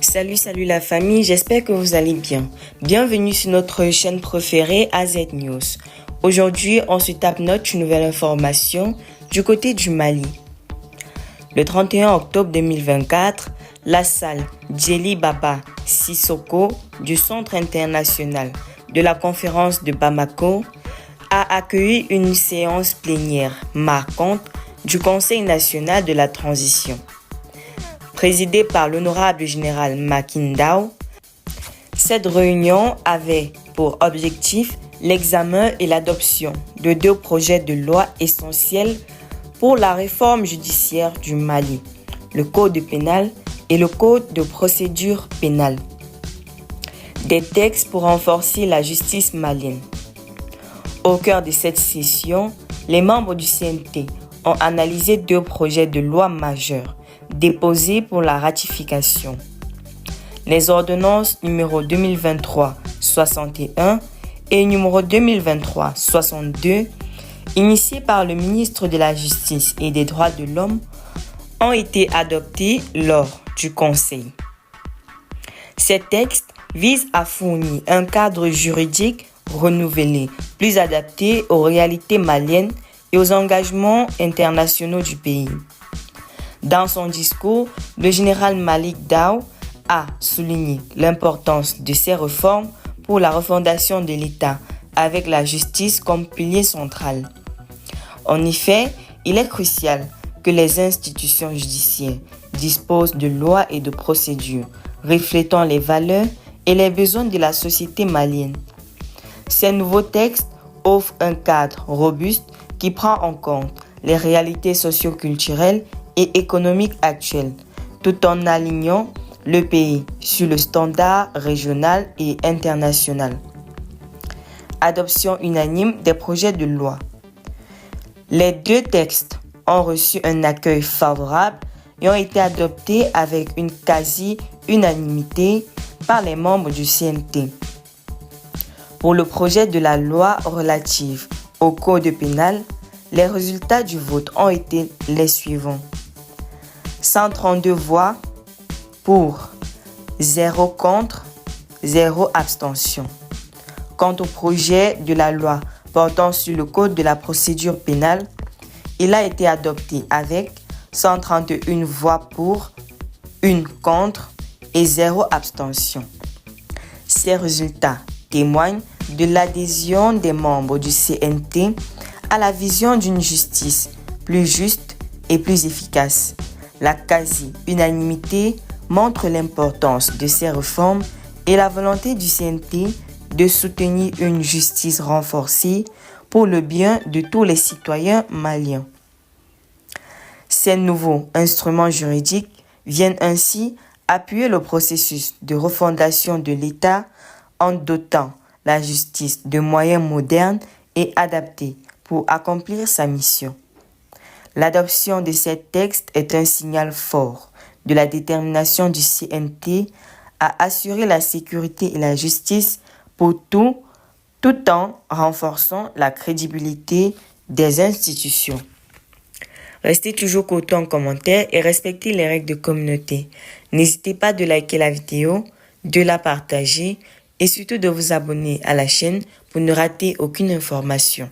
Salut la famille, j'espère que vous allez bien. Bienvenue sur notre chaîne préférée AZ News. Aujourd'hui, on se tape notre nouvelle information du côté du Mali. Le 31 octobre 2024, la salle Djeli Baba Sissoko du Centre international de la conférence de Bamako a accueilli une séance plénière marquante du Conseil national de la transition. Présidée par l'honorable général Macky Ndao, cette réunion avait pour objectif l'examen et l'adoption de deux projets de loi essentiels pour la réforme judiciaire du Mali, le Code pénal et le Code de procédure pénale. Des textes pour renforcer la justice malienne. Au cœur de cette session, les membres du CNT ont analysé deux projets de loi majeurs déposés pour la ratification. Les ordonnances numéro 2023-61 et numéro 2023-62, initiées par le ministre de la Justice et des Droits de l'Homme, ont été adoptés lors du Conseil. Ces textes visent à fournir un cadre juridique renouvelé, plus adapté aux réalités maliennes et aux engagements internationaux du pays. Dans son discours, le général Malick Ndao a souligné l'importance de ces réformes pour la refondation de l'État avec la justice comme pilier central. En effet, il est crucial que les institutions judiciaires disposent de lois et de procédures reflétant les valeurs et les besoins de la société malienne. Ces nouveaux textes offrent un cadre robuste qui prend en compte les réalités socio-culturelles et économiques actuelles, tout en alignant le pays sur le standard régional et international. Adoption unanime des projets de loi. Les deux textes ont reçu un accueil favorable et ont été adoptés avec une quasi-unanimité par les membres du CNT. Pour le projet de la loi relative au Code pénal, les résultats du vote ont été les suivants. 132 voix pour, 0 contre, 0 abstention. Quant au projet de la loi portant sur le Code de la procédure pénale, il a été adopté avec 131 voix pour, 1 contre et 0 abstention. Ces résultats témoignent de l'adhésion des membres du CNT à la vision d'une justice plus juste et plus efficace. La quasi-unanimité montre l'importance de ces réformes et la volonté du CNT de soutenir une justice renforcée pour le bien de tous les citoyens maliens. Ces nouveaux instruments juridiques viennent ainsi appuyer le processus de refondation de l'État en dotant la justice de moyens modernes et adaptés pour accomplir sa mission. L'adoption de ces textes est un signal fort de la détermination du CNT à assurer la sécurité et la justice pour tout en renforçant la crédibilité des institutions. Restez toujours connectés en commentaire et respectez les règles de communauté. N'hésitez pas de liker la vidéo, de la partager et surtout de vous abonner à la chaîne pour ne rater aucune information.